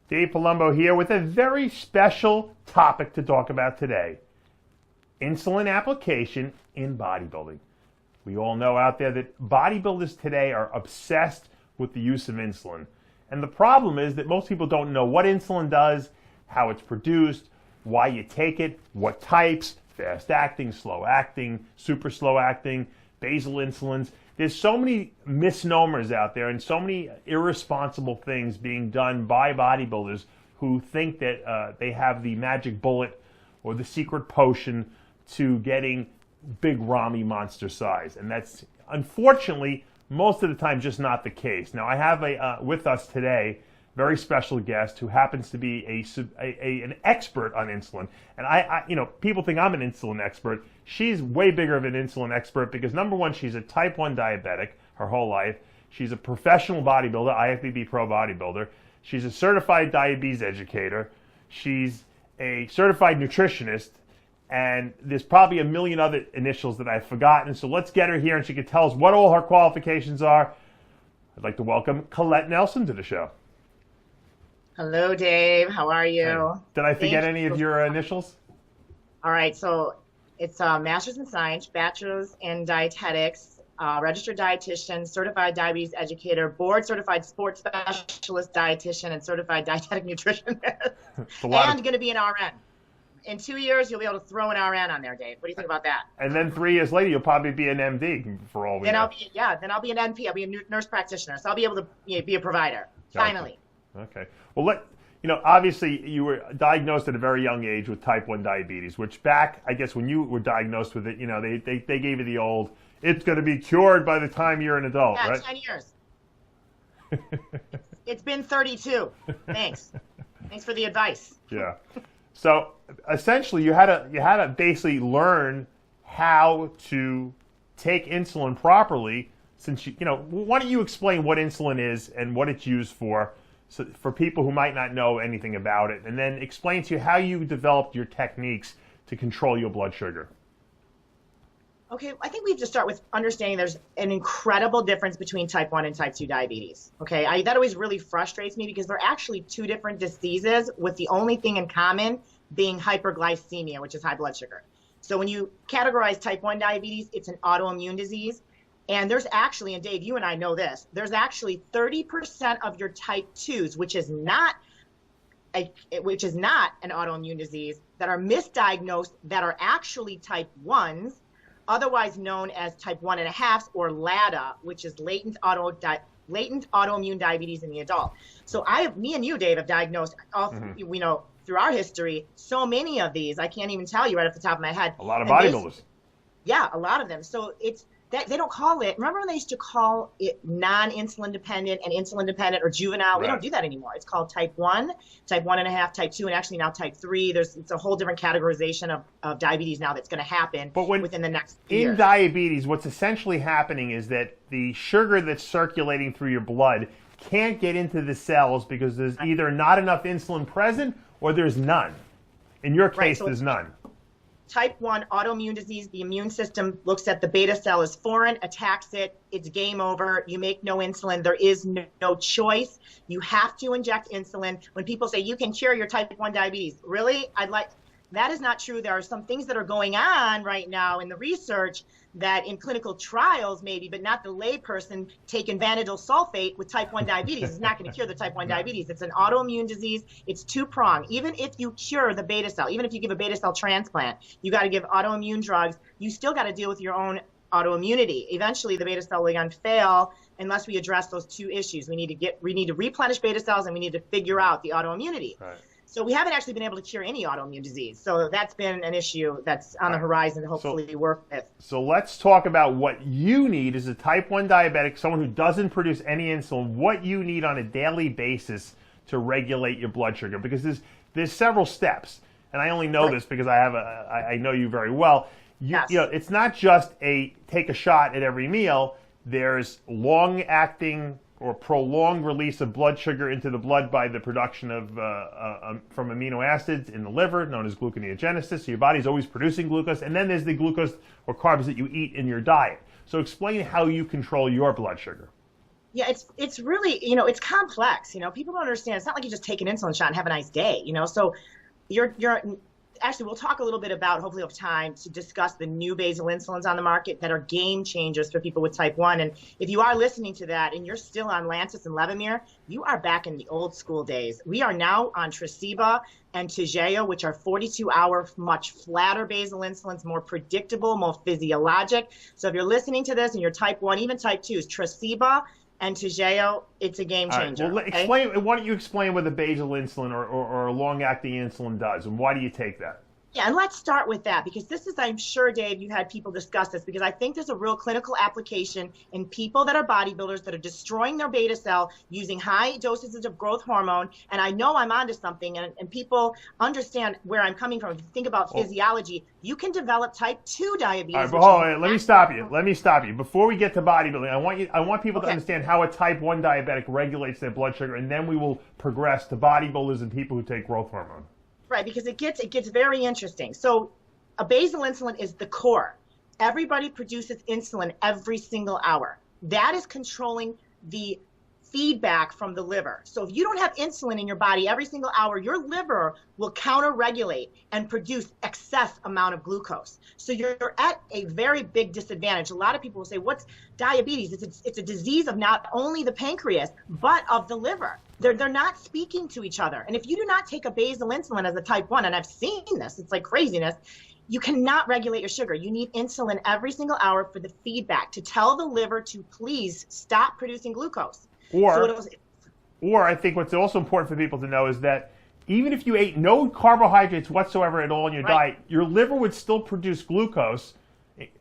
Dave Palumbo here with a very special topic to talk about today. Insulin application in bodybuilding. We all know out there that bodybuilders today are obsessed with the use of insulin. And the problem is that most people don't know what insulin does, how it's produced, why you take it, what types, fast acting, slow acting, super slow acting, basal insulins. There's so many misnomers out there and so many irresponsible things being done by bodybuilders who think that they have the magic bullet or the secret potion to getting big Rami monster size. And that's unfortunately most of the time just not the case. Now I have with us today very special guest who happens to be an expert on insulin. And I people think I'm an insulin expert. She's way bigger of an insulin expert because number one, she's a type 1 diabetic her whole life. She's a professional bodybuilder, IFBB pro bodybuilder. She's a certified diabetes educator. She's a certified nutritionist. And there's probably a million other initials that I've forgotten. So let's get her here and she can tell us what all her qualifications are. I'd like to welcome Colette Nelson to the show. Hello, Dave. How are you? Hey. Did I forget any of your initials? All right. So it's Master's in Science, Bachelor's in Dietetics, Registered Dietitian, Certified Diabetes Educator, Board Certified Sports Specialist Dietitian, and Certified Dietetic Nutritionist. And going to be an RN. In 2 years, you'll be able to throw an RN on there, Dave. What do you think about that? And then 3 years later, you'll probably be an MD for all we know. Then I'll be an NP. I'll be a nurse practitioner. So I'll be able to be a provider. Gotcha. Finally. Okay. Well, obviously you were diagnosed at a very young age with type 1 diabetes, which back, I guess, when you were diagnosed with it, they gave you the old, it's going to be cured by the time you're an adult, yeah, right? 10 years. It's been 32. Thanks. Thanks for the advice. Yeah. So essentially, you had to basically learn how to take insulin properly. Since why don't you explain what insulin is and what it's used for, so for people who might not know anything about it, and then explain to you how you developed your techniques to control your blood sugar. Okay, I think we have to start with understanding there's an incredible difference between type 1 and type 2 diabetes. Okay, that always really frustrates me because they're actually two different diseases with the only thing in common being hyperglycemia, which is high blood sugar. So when you categorize type 1 diabetes, it's an autoimmune disease. And there's actually, and Dave, you and I know this, there's actually 30% of your type 2s, which is not an autoimmune disease, that are misdiagnosed that are actually type 1s, otherwise known as type 1.5 or LADA, which is latent autoimmune diabetes in the adult. So me and you, Dave, have diagnosed through our history, so many of these, I can't even tell you right off the top of my head. A lot of bodybuilders. Yeah, a lot of them. So it's that they don't call it, remember when they used to call it non-insulin dependent and insulin dependent or juvenile? Right. We don't do that anymore. It's called type 1, type 1.5, type 2, and actually now type 3. It's a whole different categorization of diabetes now that's going to happen within the next year. In diabetes, what's essentially happening is that the sugar that's circulating through your blood can't get into the cells because there's either not enough insulin present or there's none. In your case, there's none. Type 1 autoimmune disease, the immune system looks at the beta cell as foreign, attacks it, it's game over, you make no insulin, there is no choice. You have to inject insulin. When people say you can cure your type 1 diabetes, really? That is not true. There are some things that are going on right now in the research that in clinical trials maybe, but not the layperson taking vanadyl sulfate with type 1 diabetes. It's not going to cure the type 1 diabetes. It's an autoimmune disease. It's two-pronged. Even if you cure the beta cell, even if you give a beta cell transplant, you got to give autoimmune drugs. You still got to deal with your own autoimmunity. Eventually, the beta cell will again fail unless we address those two issues. We need to replenish beta cells and we need to figure out the autoimmunity. Right. So we haven't actually been able to cure any autoimmune disease. So that's been an issue that's on the horizon to hopefully work with. So let's talk about what you need as a type 1 diabetic, someone who doesn't produce any insulin, what you need on a daily basis to regulate your blood sugar. Because there's several steps. And I only know this because I know you very well. It's not just take a shot at every meal. There's long-acting or prolonged release of blood sugar into the blood by the production of from amino acids in the liver, known as gluconeogenesis. So your body's always producing glucose. And then there's the glucose or carbs that you eat in your diet. So explain how you control your blood sugar. Yeah, it's really, it's complex. People don't understand. It's not like you just take an insulin shot and have a nice day. So you're actually, we'll talk a little bit about, hopefully over time, to discuss the new basal insulins on the market that are game changers for people with type 1. And if you are listening to that and you're still on Lantus and Levemir, you are back in the old school days. We are now on Tresiba and Toujeo, which are 42-hour, much flatter basal insulins, more predictable, more physiologic. So if you're listening to this and you're type 1, even type 2, Tresiba and Toujeo, it's a game changer. All right, well, why don't you explain what a basal insulin or a long-acting insulin does, and why do you take that? Yeah, and let's start with that, because this is, I'm sure, Dave, you had people discuss this, because I think there's a real clinical application in people that are bodybuilders that are destroying their beta cell using high dosages of growth hormone. And I know I'm onto something, and people understand where I'm coming from. If you think about physiology, you can develop type 2 diabetes. All right, but hold on, let me stop you. Before we get to bodybuilding, I want people to understand how a type 1 diabetic regulates their blood sugar, and then we will progress to bodybuilders and people who take growth hormone. Right, because it gets very interesting. So a basal insulin is the core. Everybody produces insulin every single hour. That is controlling the feedback from the liver. So if you don't have insulin in your body every single hour, your liver will counter-regulate and produce excess amount of glucose. So you're at a very big disadvantage. A lot of people will say, what's diabetes? It's a disease of not only the pancreas, but of the liver. They're not speaking to each other. And if you do not take a basal insulin as a type 1, and I've seen this, it's like craziness, you cannot regulate your sugar. You need insulin every single hour for the feedback to tell the liver to please stop producing glucose. Or I think what's also important for people to know is that even if you ate no carbohydrates whatsoever at all in your diet, your liver would still produce glucose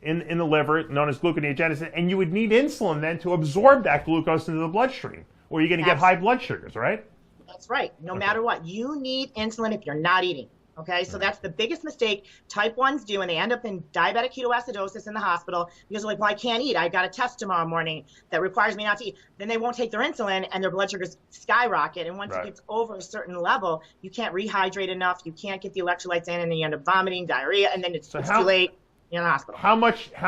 in the liver, known as gluconeogenesis, and you would need insulin then to absorb that glucose into the bloodstream, or you're going to get high blood sugars, right? That's right. No matter what, you need insulin if you're not eating. Okay, so that's the biggest mistake type 1s do, and they end up in diabetic ketoacidosis in the hospital because they're like, well, I can't eat. I got a test tomorrow morning that requires me not to eat. Then they won't take their insulin, and their blood sugars skyrocket. And once it gets over a certain level, you can't rehydrate enough. You can't get the electrolytes in, and then you end up vomiting, diarrhea, and then it's too late. You're in the hospital. How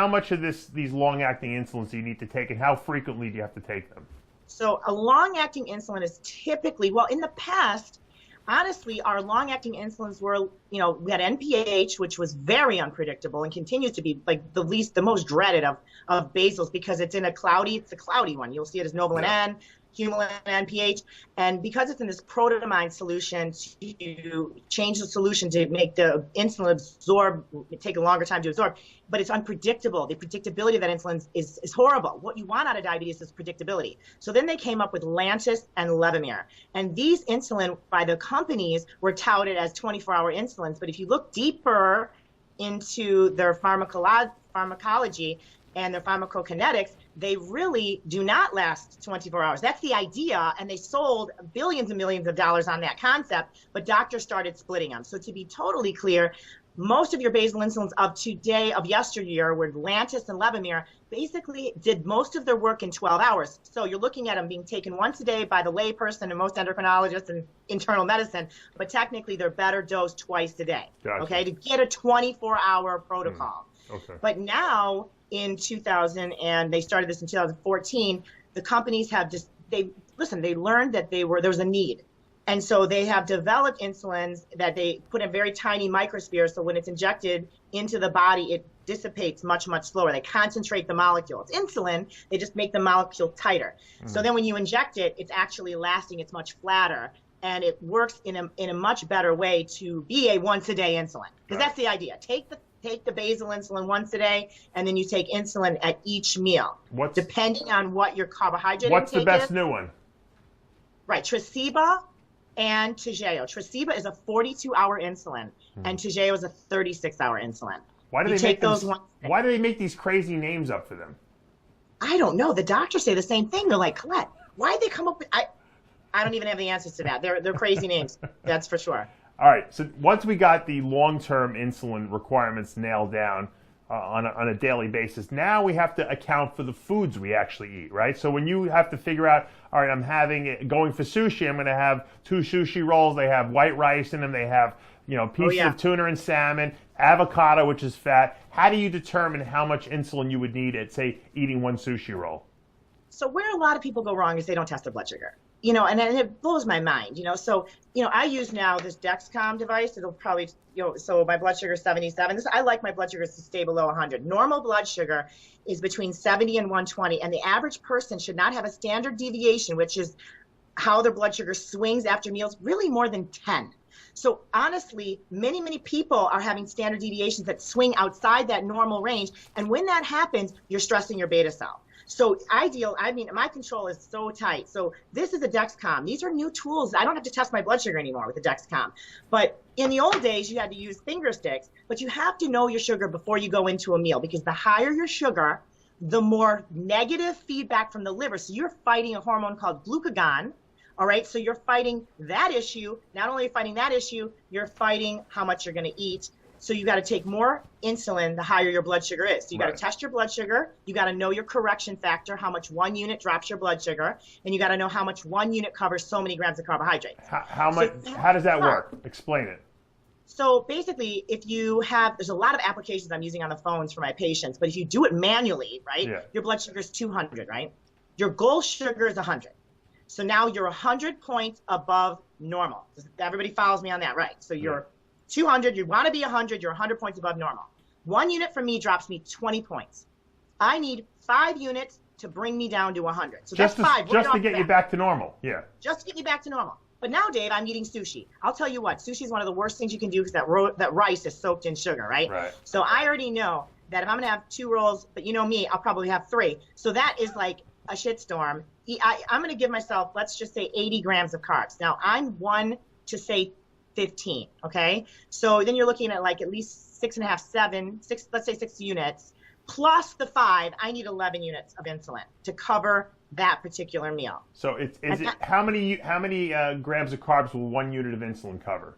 much of these long-acting insulins do you need to take, and how frequently do you have to take them? So a long-acting insulin is typically, well, in the past, honestly, our long-acting insulins were, we had NPH, which was very unpredictable and continues to be like the most dreaded of basals because it's a cloudy one. You'll see it as Novolin N, Humulin NPH, and because it's in this protamine solution, to change the solution to make the insulin take a longer time to absorb, but it's unpredictable. The predictability of that insulin is horrible. What you want out of diabetes is predictability. So then they came up with Lantus and Levemir, and these insulin by the companies were touted as 24-hour insulins, but if you look deeper into their pharmacology and their pharmacokinetics, they really do not last 24 hours. That's the idea, and they sold billions and millions of dollars on that concept, but doctors started splitting them. So to be totally clear, most of your basal insulins of yesteryear, were Lantus and Levemir, basically did most of their work in 12 hours. So you're looking at them being taken once a day by the layperson and most endocrinologists and internal medicine, but technically they're better dosed twice a day, okay, to get a 24-hour protocol. Okay. But now, in 2000, and they started this in 2014, the companies have they learned that there was a need. And so they have developed insulins that they put in very tiny microspheres, so when it's injected into the body, it dissipates much, much slower. They concentrate the molecule. It's insulin, they just make the molecule tighter. So then when you inject it, it's actually lasting, it's much flatter, and it works in a much better way to be a once-a-day insulin. Because that's the idea. Take the basal insulin once a day, and then you take insulin at each meal, depending on what your carbohydrate intake is. What's the best new one? Right, Tresiba and Toujeo. Tresiba is a 42-hour insulin, and Toujeo is a 36-hour insulin. Why do they make these crazy names up for them? I don't know. The doctors say the same thing. They're like, Colette, why did they come up with... I don't even have the answers to that. They're crazy names. That's for sure. All right. So once we got the long-term insulin requirements nailed down on a daily basis, now we have to account for the foods we actually eat, right? So when you have to figure out, all right, going for sushi, I'm going to have 2 sushi rolls. They have white rice in them. They have, pieces of tuna and salmon, avocado, which is fat. How do you determine how much insulin you would need at, say, eating 1 sushi roll? So where a lot of people go wrong is they don't test their blood sugar, you know, and it blows my mind, you know. So, you know, I use now this Dexcom device. It'll probably, you know, so my blood sugar is 77. I like my blood sugars to stay below 100. Normal blood sugar is between 70 and 120, and the average person should not have a standard deviation, which is how their blood sugar swings after meals, really more than 10. So honestly, many, many people are having standard deviations that swing outside that normal range. And when that happens, you're stressing your beta cell. So my control is so tight. So this is a Dexcom. These are new tools. I don't have to test my blood sugar anymore with the Dexcom. But in the old days, you had to use finger sticks, but you have to know your sugar before you go into a meal, because the higher your sugar, the more negative feedback from the liver. So you're fighting a hormone called glucagon. All right, so you're fighting that issue. Not only are you fighting that issue, you're fighting how much you're going to eat. So you got to take more insulin the higher your blood sugar is. So you got to test your blood sugar. You got to know your correction factor, how much 1 unit drops your blood sugar, and you got to know how much 1 unit covers so many grams of carbohydrates. How does that work? Explain it. So basically, there's a lot of applications I'm using on the phones for my patients, but if you do it manually, right, your blood sugar is 200, right? Your goal sugar is 100. So now you're 100 points above normal. Everybody follows me on that, right? So you're 200, you want to be 100, you're 100 points above normal. 1 unit for me drops me 20 points. I need 5 units to bring me down to 100. So that's 5. Just to get you back to normal, yeah. Just to get you back to normal. But now, Dave, I'm eating sushi. I'll tell you what, sushi is one of the worst things you can do because that rice is soaked in sugar, right? So I already know that if I'm going to have 2 rolls, but you know me, I'll probably have 3. So that is like a shitstorm. I'm going to give myself, let's just say 80 grams of carbs. Now, I'm 1 to say 15, okay? So then you're looking at like at least 6.5, 7, 6, let's say 6 units, plus the 5, I need 11 units of insulin to cover that particular meal. So how many grams of carbs will 1 unit of insulin cover?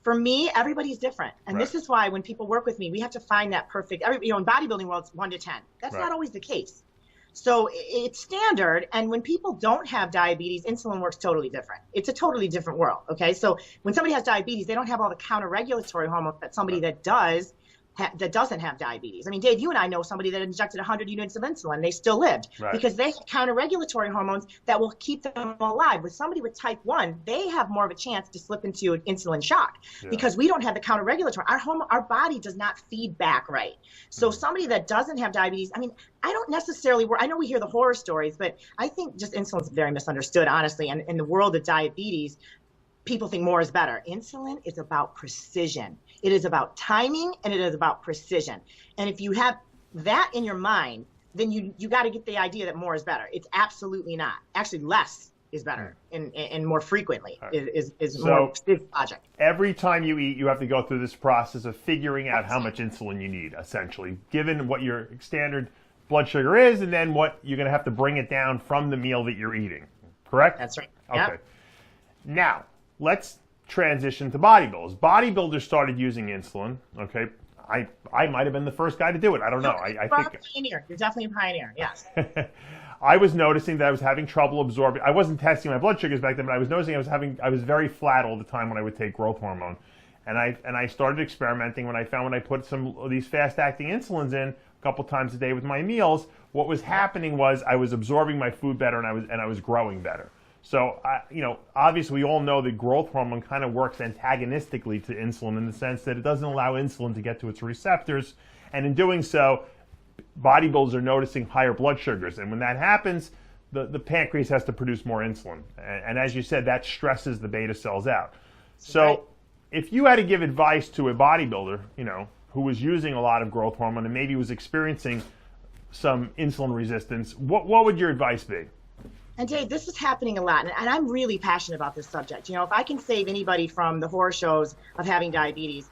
For me, everybody's different. And this is why when people work with me, we have to find that perfect, in bodybuilding world, it's 1 to 10. That's not always the case. So it's standard, and when people don't have diabetes, insulin works totally different. It's a totally different world, okay? So when somebody has diabetes, they don't have all the counter-regulatory hormones that somebody that doesn't have diabetes. I mean, Dave, you and I know somebody that injected 100 units of insulin. They still lived because they have counter-regulatory hormones that will keep them alive. With somebody with type 1, they have more of a chance to slip into an insulin shock because we don't have the counter-regulatory. Our body does not feed back right. So somebody that doesn't have diabetes, I mean, I don't necessarily, I know we hear the horror stories, but I think just insulin's very misunderstood, honestly. And in the world of diabetes, people think more is better. Insulin is about precision. It is about timing, and it is about precision. And if you have that in your mind, then you got to get the idea that more is better. It's absolutely not. Actually, less is better, and more frequently is more logic. Every time you eat, you have to go through this process of figuring out how much insulin you need, essentially, given what your standard blood sugar is, and then what you're going to have to bring it down from the meal that you're eating. Correct? That's right. Okay. Yep. Now, let's transition to bodybuilders. Bodybuilders started using insulin. Okay, I might have been the first guy to do it. I don't know. I think a pioneer. You're definitely a pioneer. Yes. I was noticing that I was having trouble absorbing. I wasn't testing my blood sugars back then, but I was noticing I was very flat all the time when I would take growth hormone, and I started experimenting when I put some of these fast-acting insulins in a couple times a day with my meals. What was happening was I was absorbing my food better, and I was growing better. So, obviously we all know that growth hormone kind of works antagonistically to insulin in the sense that it doesn't allow insulin to get to its receptors. And in doing so, bodybuilders are noticing higher blood sugars. And when that happens, the pancreas has to produce more insulin. And as you said, that stresses the beta cells out. So if you had to give advice to a bodybuilder, who was using a lot of growth hormone and maybe was experiencing some insulin resistance, what would your advice be? And Dave, this is happening a lot, and I'm really passionate about this subject. If I can save anybody from the horror shows of having diabetes,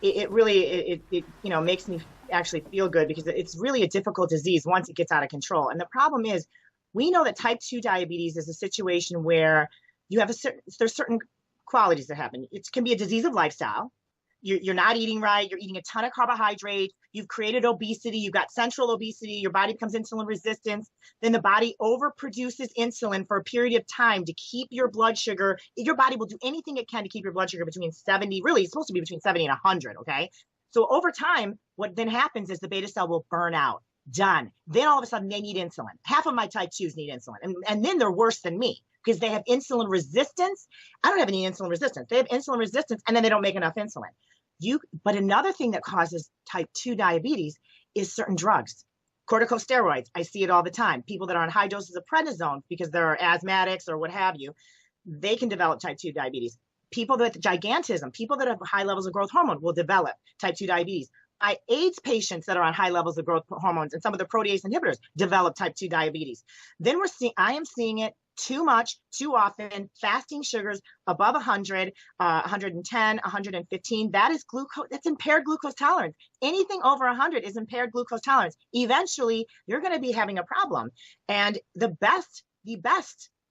it really makes me actually feel good, because it's really a difficult disease once it gets out of control. And the problem is, we know that type 2 diabetes is a situation where there's certain qualities that happen. It can be a disease of lifestyle. You're not eating right. You're eating a ton of carbohydrates. You've created obesity. You've got central obesity. Your body becomes insulin resistant. Then the body overproduces insulin for a period of time to keep your blood sugar. Your body will do anything it can to keep your blood sugar between 70. Really, it's supposed to be between 70 and 100. Okay. So over time, what then happens is the beta cell will burn out. Done. Then all of a sudden they need insulin. Half of my type 2s need insulin. And then they're worse than me because they have insulin resistance. I don't have any insulin resistance. They have insulin resistance and then they don't make enough insulin. But another thing that causes type 2 diabetes is certain drugs. Corticosteroids. I see it all the time. People that are on high doses of prednisone because they're asthmatics or what have you, they can develop type 2 diabetes. People with gigantism, people that have high levels of growth hormone will develop type 2 diabetes. AIDS patients that are on high levels of growth hormones and some of the protease inhibitors develop type 2 diabetes. Then I am seeing it too much, too often, fasting sugars above 100, 110, 115. That is glucose. That's impaired glucose tolerance. Anything over 100 is impaired glucose tolerance. Eventually, you're going to be having a problem. And the best,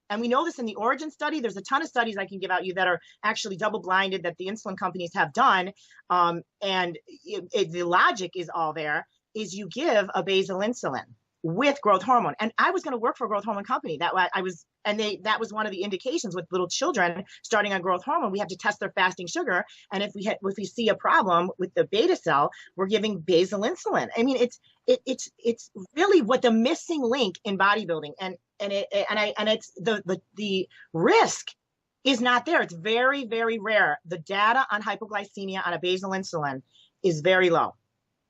and we know this in the Origin study. There's a ton of studies I can give out you that are actually double-blinded that the insulin companies have done. The logic is all there, is you give a basal insulin with growth hormone. And I was going to work for a growth hormone company. That was one of the indications with little children starting on growth hormone. We have to test their fasting sugar. And if we see a problem with the beta cell, we're giving basal insulin. I mean, it's really what the missing link in bodybuilding. And it's the risk is not there. It's very, very rare. The data on hypoglycemia on a basal insulin is very low.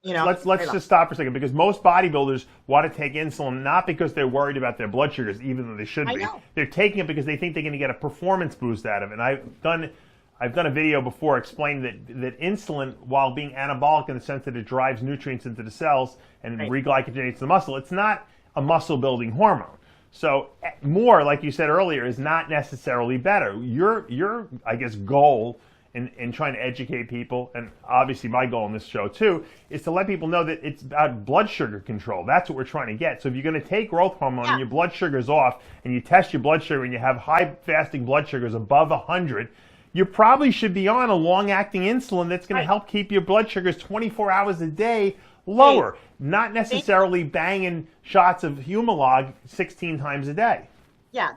Let's just stop for a second, because most bodybuilders want to take insulin not because they're worried about their blood sugars, even though they should be. They're taking it because they think they're going to get a performance boost out of it. And I've done a video before explaining that insulin, while being anabolic in the sense that it drives nutrients into the cells and reglycogenates the muscle, it's not a muscle building hormone. So more, like you said earlier, is not necessarily better. Your I guess, goal in trying to educate people, and obviously my goal in this show too, is to let people know that it's about blood sugar control. That's what we're trying to get. So if you're going to take growth hormone and your blood sugar's off, and you test your blood sugar and you have high fasting blood sugars above 100, you probably should be on a long-acting insulin that's going to help keep your blood sugars 24 hours a day lower, not necessarily banging shots of Humalog 16 times a day. Yeah,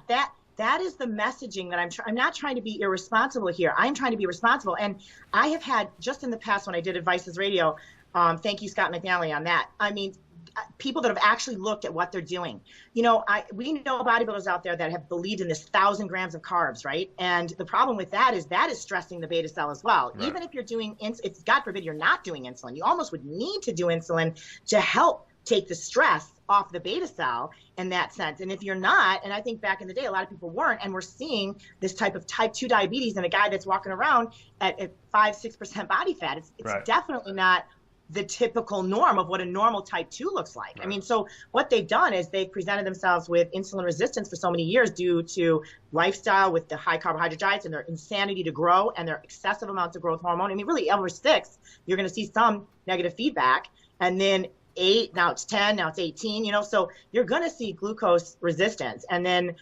that is the messaging that I'm not trying to be irresponsible here. I'm trying to be responsible. And I have had, just in the past when I did Advices Radio, thank you, Scott McNally, on that. I mean, people that have actually looked at what they're doing. We know bodybuilders out there that have believed in this 1,000 grams of carbs, right? And the problem with that is stressing the beta cell as well. Right. Even if you're doing, if God forbid you're not doing insulin, you almost would need to do insulin to help take the stress off the beta cell in that sense. And if you're not, and I think back in the day, a lot of people weren't, and we're seeing this type of type 2 diabetes in a guy that's walking around at 5-6% body fat. It's definitely not the typical norm of what a normal type 2 looks like. Right. I mean, so what they've done is they've presented themselves with insulin resistance for so many years due to lifestyle with the high carbohydrate diets and their insanity to grow and their excessive amounts of growth hormone. I mean, really, over 6, you're going to see some negative feedback. And then 8, now it's 10, now it's 18, so you're going to see glucose resistance. And then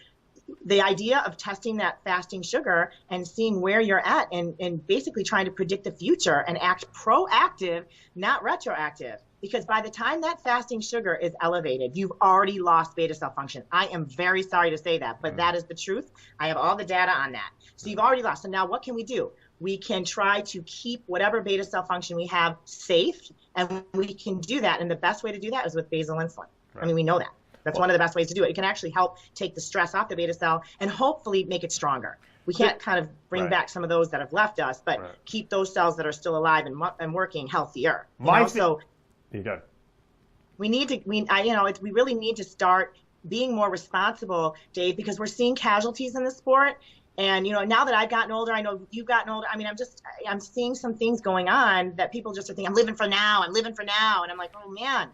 the idea of testing that fasting sugar and seeing where you're at and basically trying to predict the future and act proactive, not retroactive. Because by the time that fasting sugar is elevated, you've already lost beta cell function. I am very sorry to say that, but that is the truth. I have all the data on that. So you've already lost. So now what can we do? We can try to keep whatever beta cell function we have safe, and we can do that. And the best way to do that is with basal insulin. Right. I mean, we know that. That's one of the best ways to do it. It can actually help take the stress off the beta cell and hopefully make it stronger. We can't kind of bring back some of those that have left us, but keep those cells that are still alive and working healthier. So we need to, we really need to start being more responsible, Dave, because we're seeing casualties in the sport. And, now that I've gotten older, I know you've gotten older. I mean, I'm seeing some things going on that people just are thinking, I'm living for now. And I'm like, oh man,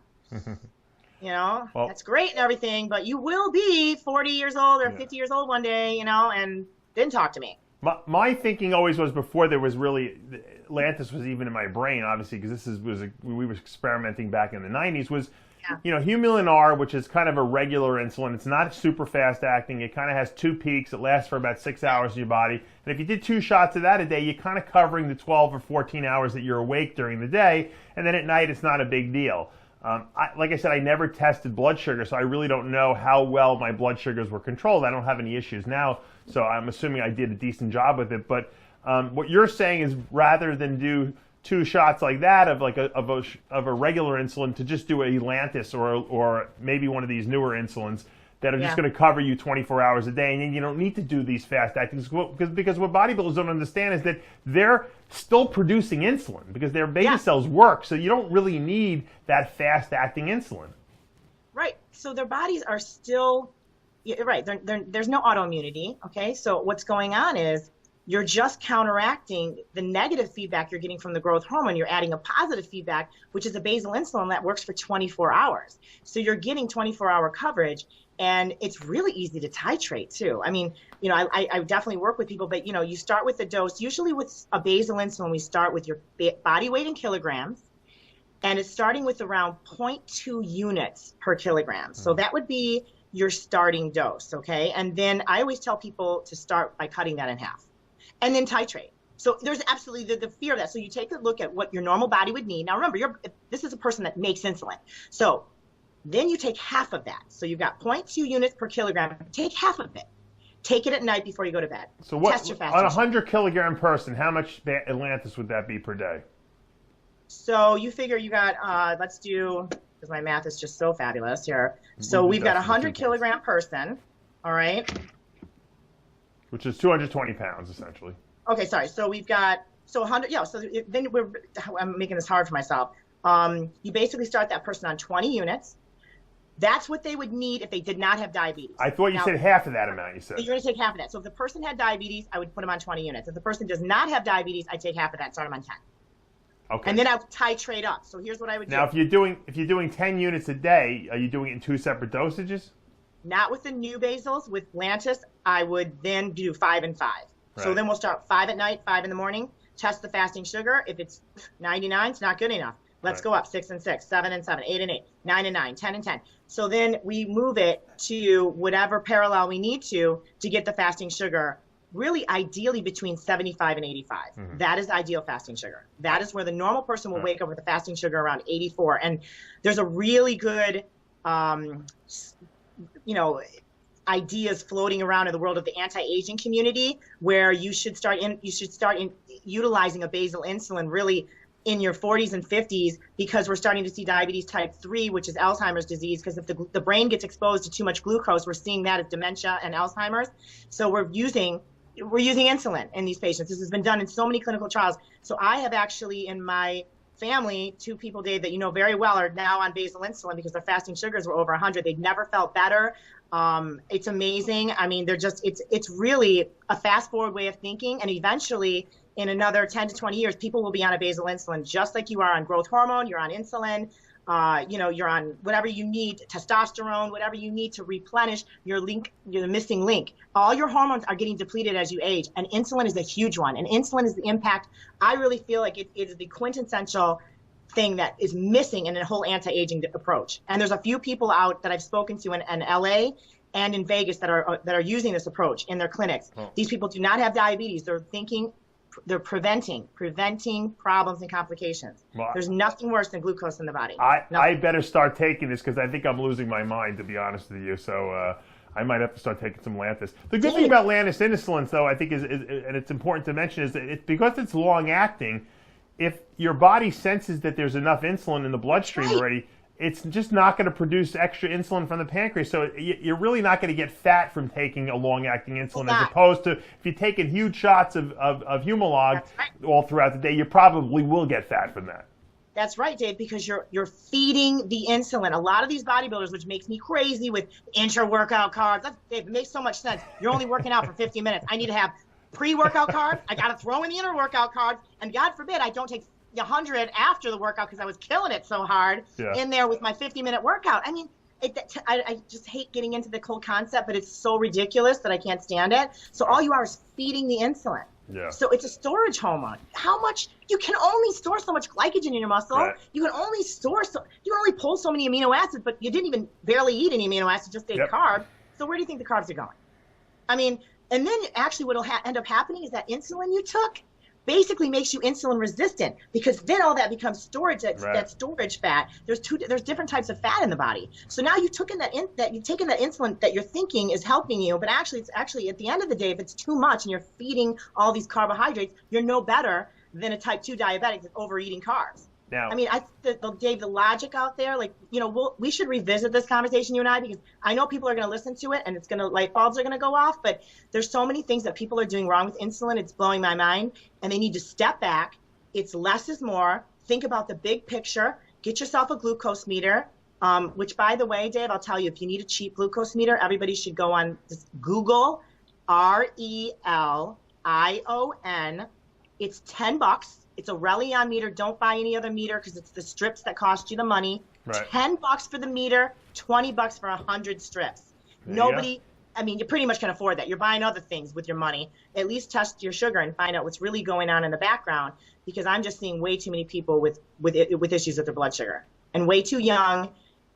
well, that's great and everything, but you will be 40 years old or 50 years old one day, and then talk to me. My thinking always was, before there was really, Lantus was even in my brain, obviously, because we were experimenting back in the 90s, was, Humulin R, which is kind of a regular insulin. It's not super fast acting. It kind of has 2 peaks. It lasts for about 6 hours in your body. And if you did 2 shots of that a day, you're kind of covering the 12 or 14 hours that you're awake during the day. And then at night, it's not a big deal. Like I said, I never tested blood sugar, so I really don't know how well my blood sugars were controlled. I don't have any issues now, so I'm assuming I did a decent job with it. But what you're saying is, rather than do 2 shots like that of like of a regular insulin to just do a Lantus or maybe one of these newer insulins that are just going to cover you 24 hours a day, and then you don't need to do these fast actings because what bodybuilders don't understand is that they're still producing insulin because their beta cells work, so you don't really need that fast acting insulin. Right. So their bodies are still right. There's no autoimmunity. Okay. So what's going on is you're just counteracting the negative feedback you're getting from the growth hormone. You're adding a positive feedback, which is a basal insulin that works for 24 hours. So you're getting 24-hour coverage. And it's really easy to titrate too. I mean, you know, I definitely work with people, but you know, you start with the dose. Usually with a basal insulin, we start with your body weight in kilograms, and it's starting with around 0.2 units per kilogram. So that would be your starting dose, okay? And then I always tell people to start by cutting that in half, and then titrate. So there's absolutely the fear of that. So you take a look at what your normal body would need. Now remember, this is a person that makes insulin. So then you take half of that. So you've got 0.2 units per kilogram. Take half of it. Take it at night before you go to bed. So what, test your fasting on a 100-kilogram person, how much Atlantis would that be per day? So you figure you got, let's do, because my math is just so fabulous here. So we've got a 100-kilogram person, all right? Which is 220 pounds, essentially. Okay, sorry. So we've got, so 100, yeah, so then I'm making this hard for myself. You basically start that person on 20 units. That's what they would need if they did not have diabetes. I thought you said half of that amount, you said. You're going to take half of that. So if the person had diabetes, I would put them on 20 units. If the person does not have diabetes, I'd take half of that and start them on 10. Okay. And then I would titrate up. So here's what I would do. Now, if you're doing 10 units a day, are you doing it in 2 separate dosages? Not with the new basals. With Lantus, I would then do 5 and 5. Right. So then we'll start 5 at night, 5 in the morning. Test the fasting sugar. If it's 99, it's not good enough. Let's go up 6 and 6, 7 and 7, 8 and 8, 9 and 9, 10 and 10. So then we move it to whatever parallel we need to get the fasting sugar really ideally between 75 and 85. Mm-hmm. That is ideal fasting sugar. That is where the normal person will wake up with a fasting sugar around 84. And there's a really good, ideas floating around in the world of the anti-aging community where you should start utilizing a basal insulin really in your 40s and 50s, because we're starting to see diabetes type 3, which is Alzheimer's disease, because if the brain gets exposed to too much glucose, we're seeing that as dementia and Alzheimer's. So we're using insulin in these patients. This has been done in so many clinical trials. So I have actually in my family 2 people, Dave, that you know very well are now on basal insulin because their fasting sugars were over 100. They've never felt better. It's amazing. I mean, it's really a fast forward way of thinking, and eventually in another 10 to 20 years, people will be on a basal insulin just like you are on growth hormone, you're on insulin, you're on whatever you need, testosterone, whatever you need to replenish your missing link. All your hormones are getting depleted as you age, and insulin is a huge one. And insulin is the impact. I really feel like it is the quintessential thing that is missing in a whole anti-aging approach. And there's a few people out that I've spoken to in LA and in Vegas that are using this approach in their clinics. Oh. These people do not have diabetes. They're preventing problems and complications. Well, there's nothing worse than glucose in the body. I better start taking this because I think I'm losing my mind, to be honest with you. So I might have to start taking some Lantus. The good thing about Lantus insulin, though, I think is and it's important to mention, is that because it's long acting, if your body senses that there's enough insulin in the bloodstream already, it's just not going to produce extra insulin from the pancreas. So you're really not going to get fat from taking a long-acting insulin, as opposed to if you're taking huge shots of Humalog all throughout the day, you probably will get fat from that. That's right, Dave, because you're feeding the insulin. A lot of these bodybuilders, which makes me crazy with intra-workout carbs. Dave, it makes so much sense. You're only working out for 50 minutes. I need to have pre-workout carbs. I got to throw in the inter-workout carbs. And God forbid I don't take 100 after the workout because I was killing it so hard in there with my 50-minute workout. I mean, I just hate getting into the whole concept, but it's so ridiculous that I can't stand it. So all you are is feeding the insulin. Yeah. So it's a storage hormone. How much? You can only store so much glycogen in your muscle. Right. You can only pull so many amino acids, but you didn't even barely eat any amino acids, just ate carbs. So where do you think the carbs are going? I mean, and then actually what will end up happening is that insulin you took basically makes you insulin resistant, because then all that becomes storage. That storage fat. There's different types of fat in the body. So now you've taken that insulin that you're thinking is helping you, but actually it's at the end of the day, if it's too much and you're feeding all these carbohydrates, you're no better than a type 2 diabetic that's overeating carbs. Now, I mean, Dave, the logic out there, like, you know, we should revisit this conversation, you and I, because I know people are going to listen to it and light bulbs are going to go off, but there's so many things that people are doing wrong with insulin. It's blowing my mind, and they need to step back. It's less is more. Think about the big picture. Get yourself a glucose meter, which, by the way, Dave, I'll tell you, if you need a cheap glucose meter, everybody should go on just Google RELION. It's $10. It's a Relion meter. Don't buy any other meter because it's the strips that cost you the money. Right. $10 for the meter, $20 for 100 strips. Nobody, I mean, you pretty much can afford that. You're buying other things with your money. At least test your sugar and find out what's really going on in the background, because I'm just seeing way too many people with issues with their blood sugar, and way too young,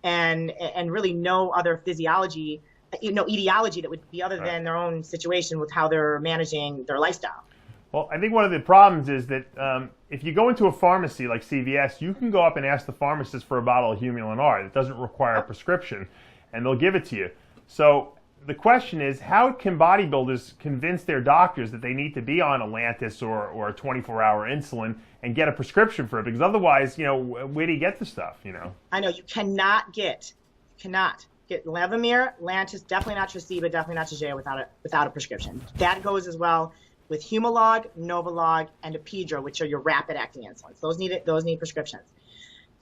and really no other physiology, etiology that would be other than their own situation with how they're managing their lifestyle. Well, I think one of the problems is that if you go into a pharmacy like CVS, you can go up and ask the pharmacist for a bottle of Humulin R. It doesn't require a prescription, and they'll give it to you. So the question is, how can bodybuilders convince their doctors that they need to be on Atlantis or a 24-hour insulin and get a prescription for it? Because otherwise, you know, where do you get the stuff, you know? I know. You cannot get Levemir, Lantus, definitely not Tresiba, definitely not Tagea without a prescription. That goes as well with Humalog, Novolog, and Apidra, which are your rapid-acting insulins. Those need prescriptions.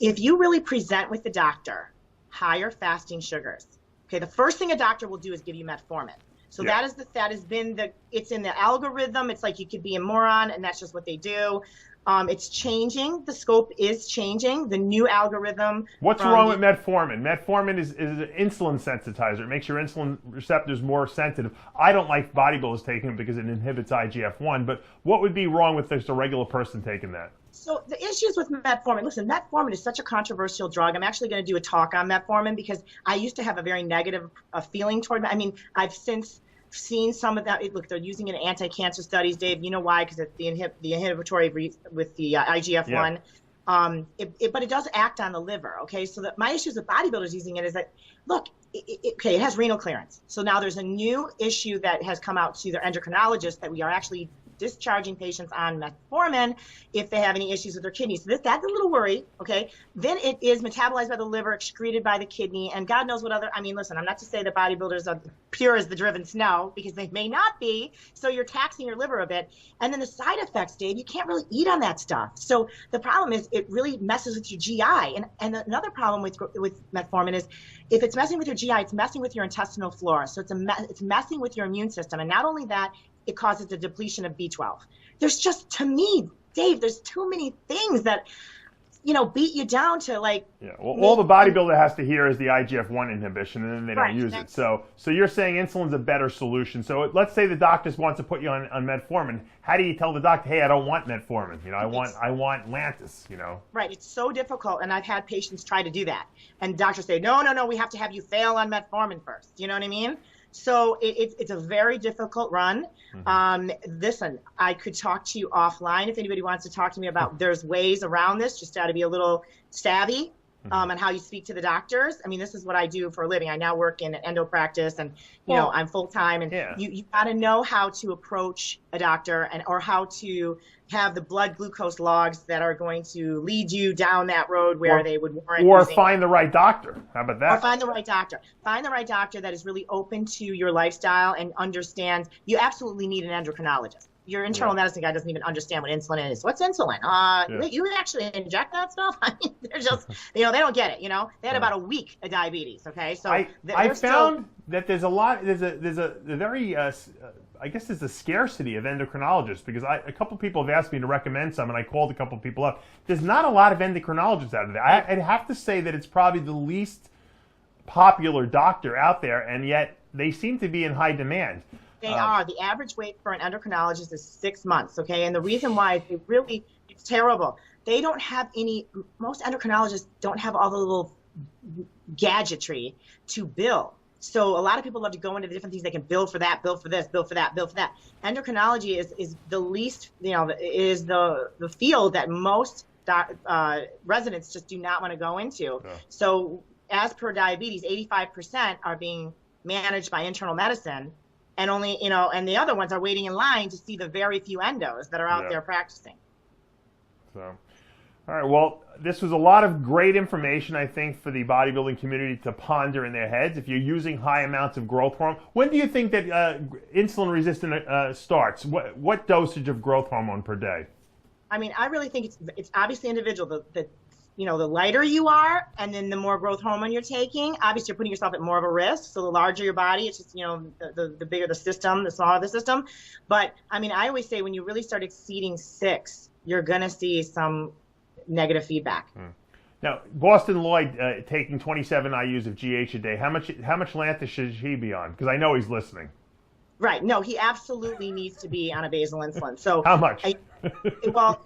If you really present with the doctor higher fasting sugars, okay, the first thing a doctor will do is give you metformin. So it's in the algorithm. It's like you could be a moron, and that's just what they do. It's changing. The scope is changing. The new algorithm. What's wrong with metformin? Metformin is an insulin sensitizer. It makes your insulin receptors more sensitive. I don't like bodybuilders taking it because it inhibits IGF-1. But what would be wrong with just a regular person taking that? So the issues with metformin, listen, metformin is such a controversial drug. I'm actually going to do a talk on metformin because I used to have a very negative feeling toward it. I mean, I've since seen some of that. Look, they're using it in anti-cancer studies, Dave. You know why? Because it's the inhibitory with the IGF-1. Yeah. But it does act on the liver, okay? So my issues with bodybuilders using it is that, look, it has renal clearance. So now there's a new issue that has come out to their endocrinologist that we are actually discharging patients on metformin if they have any issues with their kidneys. So that's a little worry, okay? Then it is metabolized by the liver, excreted by the kidney, and God knows what other, I mean, listen, I'm not to say that bodybuilders are pure as the driven snow, because they may not be, so you're taxing your liver a bit. And then the side effects, Dave, you can't really eat on that stuff. So the problem is it really messes with your GI. And another problem with metformin is if it's messing with your GI, it's messing with your intestinal flora. So it's messing with your immune system. And not only that, it causes the depletion of B12. There's just, to me, Dave, there's too many things that, you know, beat you down to like. Yeah, well, all the bodybuilder has to hear is the IGF-1 inhibition, and then they don't use it. So you're saying insulin's a better solution. So let's say the doctor wants to put you on metformin. How do you tell the doctor, hey, I don't want metformin? You know, I want Lantus, you know? Right. It's so difficult, and I've had patients try to do that. And doctors say, no, we have to have you fail on metformin first. You know what I mean? So it's a very difficult run. Mm-hmm. Listen, I could talk to you offline if anybody wants to talk to me about there's ways around this, just got to be a little savvy on how you speak to the doctors. I mean, this is what I do for a living. I now work in endo practice, and you know, I'm full time, and you got to know how to approach a doctor or how to have the blood glucose logs that are going to lead you down that road where they would warrant. Or find the right doctor. How about that? Or find the right doctor. Find the right doctor that is really open to your lifestyle and understands. You absolutely need an endocrinologist. Your internal medicine guy doesn't even understand what insulin is. What's insulin? Wait, you actually inject that stuff? I mean, they're just, you know, they don't get it. You know, they had about a week of diabetes. Okay, so I found that there's a very I guess there's a scarcity of endocrinologists, because a couple people have asked me to recommend some, and I called a couple people up. There's not a lot of endocrinologists out there. I'd have to say that it's probably the least popular doctor out there, and yet they seem to be in high demand. They are. The average wait for an endocrinologist is 6 months, okay? And the reason why is it's terrible. They don't have most endocrinologists don't have all the little gadgetry to bill. So a lot of people love to go into the different things they can bill for that, bill for this, bill for that, bill for that. Endocrinology is the least, you know, is the field that most residents just do not want to go into. Yeah. So as per diabetes, 85% are being managed by internal medicine, and only, you know, and the other ones are waiting in line to see the very few endos that are out there practicing. So, all right, well, this was a lot of great information, I think, for the bodybuilding community to ponder in their heads. If you're using high amounts of growth hormone, when do you think that insulin resistance starts? What dosage of growth hormone per day? I mean, I really think it's obviously individual. The lighter you are, and then the more growth hormone you're taking, obviously you're putting yourself at more of a risk. So the larger your body, it's just, the bigger the system, the smaller the system. But I mean, I always say when you really start exceeding 6, you're going to see some negative feedback. Now, Boston Lloyd taking 27 IUs of GH a day. How much Lantus should he be on? Because I know he's listening. Right. No, he absolutely needs to be on a basal insulin. So how much? Well,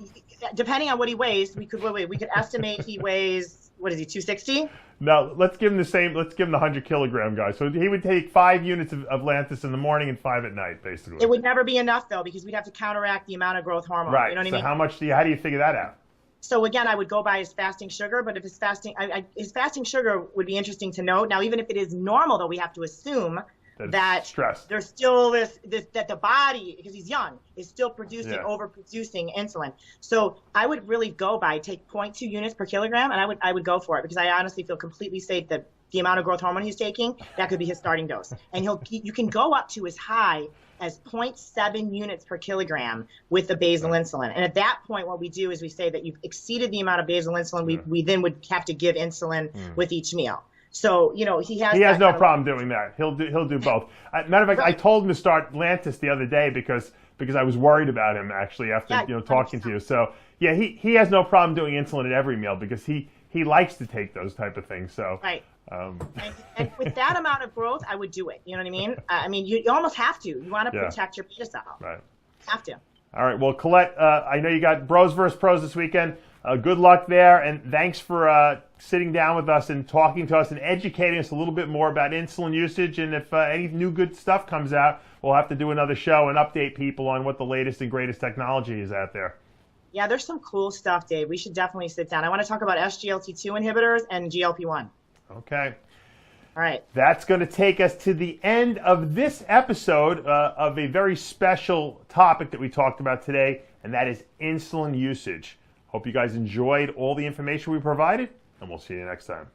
depending on what he weighs, we could estimate he weighs, what is he, 260? No, let's give him the 100 kilogram guy. So he would take 5 units of Lantus in the morning and 5 at night, basically. It would never be enough though, because we'd have to counteract the amount of growth hormone. Right. You know what I so mean? how do you figure that out? So again, I would go by his fasting sugar, but if his fasting sugar would be interesting to note. Now, even if it is normal, though, we have to assume that stress. There's still this that the body, because he's young, is still producing, overproducing insulin. So I would really go by take 0.2 units per kilogram, and I would go for it, because I honestly feel completely safe that the amount of growth hormone he's taking, that could be his starting dose. And you can go up to as high as 0.7 units per kilogram with the basal insulin. And at that point, what we do is we say that you've exceeded the amount of basal insulin. We then would have to give insulin with each meal. So, he has no problem doing that. He'll do both. Matter of fact, I told him to start Lantus the other day because I was worried about him actually after talking to you. So yeah, he has no problem doing insulin at every meal because he likes to take those type of things. So right. And with that amount of growth, I would do it. You know what I mean? I mean, you almost have to. You want to protect your beta cell. Right. Have to. All right. Well, Colette, I know you got Bros versus Pros this weekend. Good luck there, and thanks for sitting down with us and talking to us and educating us a little bit more about insulin usage. And if any new good stuff comes out, we'll have to do another show and update people on what the latest and greatest technology is out there. Yeah, there's some cool stuff, Dave. We should definitely sit down. I want to talk about SGLT2 inhibitors and GLP-1. Okay. All right. That's going to take us to the end of this episode of a very special topic that we talked about today, and that is insulin usage. Hope you guys enjoyed all the information we provided, and we'll see you next time.